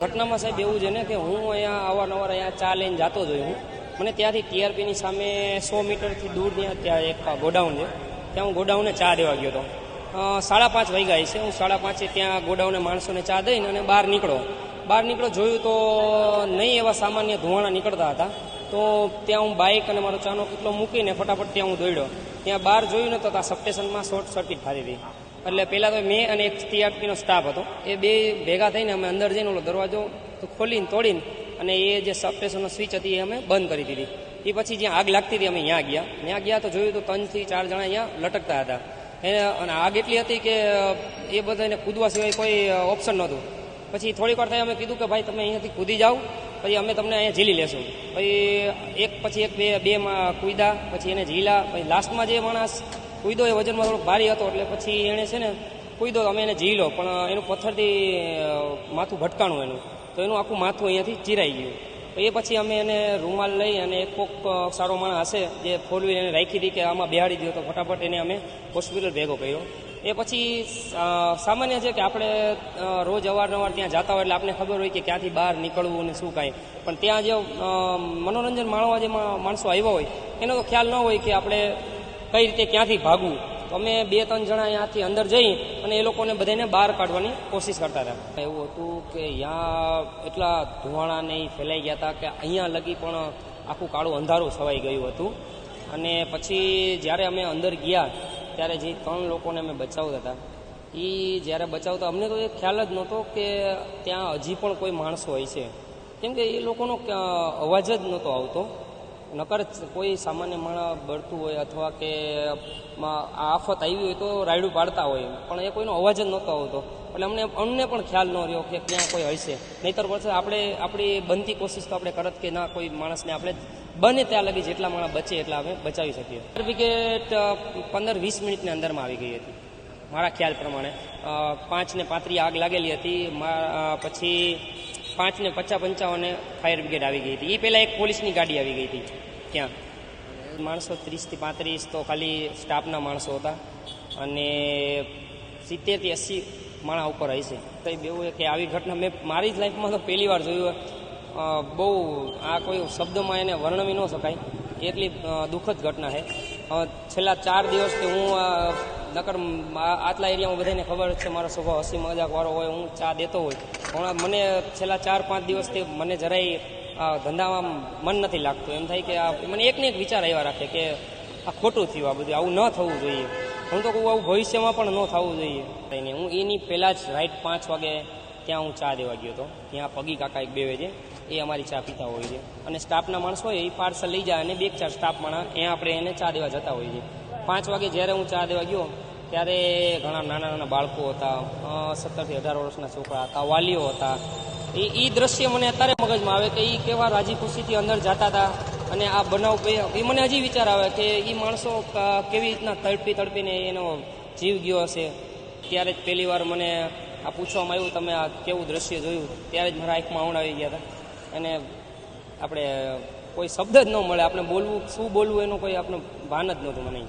ઘટનામાં સાહેબ એવું છે ને કે હું અહીંયા અવારનવાર અહીંયા ચા લઈને જતો જ હું. મને ત્યાંથી ટીઆરપીની સામે 100 મીટરથી દૂર ત્યાં એક ગોડાઉન છે, ત્યાં હું ગોડાઉને ચા દેવા ગયો હતો. 5:30 વાગ્યા છે. હું 5:30 ત્યાં ગોડાઉને માણસોને ચા દઈને અને બહાર નીકળો જોયું તો નહીં એવા સામાન્ય ધુવાણા નીકળતા હતા. તો ત્યાં હું બાઇક અને મારો ચાનો કેટલો મૂકીને ફટાફટ ત્યાં હું દોડ્યો. ત્યાં બહાર જોયું ને તો ત્યાં સબસ્ટેશનમાં શોર્ટ સર્કિટ થતી હતી. એટલે પહેલાં તો મેં અને એક ટીઆરપીનો સ્ટાફ હતો, એ બે ભેગા થઈને અમે અંદર જઈને ઓલો દરવાજો ખોલીને તોડીને અને એ જે સબસ્ટેશનનો સ્વિચ હતી એ અમે બંધ કરી દીધી. એ પછી જ્યાં આગ લાગતી હતી અમે ત્યાં ગયા તો જોયું તો 3 થી 4 જણા અહીંયા લટકતા હતા. અને આગ એટલી હતી કે એ બધાને કૂદવા સિવાય કોઈ ઓપ્શન નહોતું. પછી થોડીક વાર થાય અમે કીધું કે ભાઈ તમે અહીંયાથી કૂદી જાઓ, પછી અમે તમને અહીંયા ઝીલી લેશું. પછી એક બેમાં કૂદ્યા, પછી એને ઝીલા. પછી લાસ્ટમાં જે માણસ કૂદો એ વજનમાં થોડોક ભારી હતો, એટલે પછી એણે છે ને કૂદો અમે એને ઝીલો, પણ એનું પથ્થરથી માથું ભટકાણું એનું, તો એનું આખું માથું અહીંયાથી ચીરાઈ ગયું. તો એ પછી અમે એને રૂમાલ લઈ અને એક કોક સારો માણસ હશે જે 4 વ્હીલ એને રાખી હતી કે આમાં બેહાડી દીધો, તો ફટાફટ એને અમે હોસ્પિટલ ભેગો કર્યો. એ પછી સામાન્ય છે કે આપણે રોજ અવારનવાર ત્યાં જતા હોય એટલે આપણે ખબર હોય કે ક્યાંથી બહાર નીકળવું ને શું કાંઈ, પણ ત્યાં જે મનોરંજન માણવા જે માણસો આવ્યા હોય એનો તો ખ્યાલ ન હોય કે આપણે કઈ રીતે ક્યાંથી ભાગવું. તો અમે 2-3 જણા અહીંયાથી અંદર જઈ અને એ લોકોને બધાને બહાર કાઢવાની કોશિશ કરતા હતા. એવું હતું કે અહીંયા એટલા ધુવાણા ને ફેલાઈ ગયા હતા કે અહીંયા લગી પણ આખું કાળું અંધારું છવાઈ ગયું હતું. અને પછી જ્યારે અમે અંદર ગયા ત્યારે જે 3 લોકોને અમે બચાવતા હતા, એ જ્યારે બચાવતા અમને તો એ ખ્યાલ જ નહોતો કે ત્યાં હજી પણ કોઈ માણસો હોય છે, કેમ કે એ લોકોનો અવાજ જ નહોતો આવતો. નકર કોઈ સામાન્ય માણસ બળતું હોય અથવા કે આફત આવી હોય તો રાયડું પાડતા હોય, પણ એ કોઈનો અવાજ જ નહોતો આવતો. એટલે અમને પણ ખ્યાલ ન રહ્યો કે ત્યાં કોઈ હશે. નહીંતર પછી આપણે આપણી બનતી કોશિશ તો આપણે કરત કે ના કોઈ માણસને આપણે બને ત્યાં લગી જેટલા માણસ બચે એટલા અમે બચાવી શકીએ. ફાયર બ્રિગેડ 15-20 મિનિટની અંદરમાં આવી ગઈ હતી મારા ખ્યાલ પ્રમાણે. 5:35 આગ લાગેલી હતી. પછી 5:50-55 ફાયર બ્રિગેડ આવી ગઈ હતી. એ પહેલાં એક પોલીસની ગાડી આવી ગઈ હતી. ત્યાં માણસો 30 થી 35 તો ખાલી સ્ટાફના માણસો હતા અને 70 થી 80 માણસ ઉપર હશે. કંઈ એવું કે આવી ઘટના મેં મારી જ લાઈફમાં તો પહેલી વાર જોયું. બહુ આ કોઈ શબ્દમાં એને વર્ણવી ન શકાય એટલી દુઃખદ ઘટના છે. છેલ્લા 4 દિવસથી હું નકર આટલા એરિયામાં બધાને ખબર છે મારો સ્વભાવ હસી મજાકવાળો હોય, હું ચા દેતો હોય, પણ મને છેલ્લા 4-5 દિવસથી મને જરાય ધંધામાં મન નથી લાગતું. એમ થાય કે મને એકને એક વિચાર આવ્યા રાખે કે આ ખોટું થયું, આ બધું આવું ન થવું જોઈએ. હું તો કહું આવું ભવિષ્યમાં પણ ન થવું જોઈએ. હું એની પહેલાં જ રાઈટ 5 વાગે ત્યાં હું ચા દેવા ગયો હતો. ત્યાં પગી કાકા એક બેવે છે, એ અમારી ચા પીતા હોય છે અને સ્ટાફના માણસો હોય એ પાર્સલ લઈ જાય અને 2-4 સ્ટાફ માણસ અહીંયા આપણે એને ચા દેવા જતા હોઈએ છીએ. 5 વાગે જ્યારે હું ચા દેવા ગયો ત્યારે ઘણા નાના બાળકો હતા, 17 થી 18 વર્ષના છોકરા હતા, વાલીઓ હતા. એ દ્રશ્ય મને અત્યારે મગજમાં આવે કે એ કેવા રાજી ખુશીથી અંદર જતા હતા. અને આ બનાવ એ મને હજી વિચાર આવે કે એ માણસો કેવી રીતના તડપીને એનો જીવ ગયો હશે. ત્યારે જ પહેલી વાર મને આ પૂછવામાં આવ્યું તમે આ કેવું દ્રશ્ય જોયું, ત્યારે જ મારા આંખમાં આંસુ આવી ગયા હતા. અને આપણે કોઈ શબ્દ જ ન મળે, આપણે બોલવું શું બોલવું એનું કોઈ આપણે ભાન જ નહોતું મને.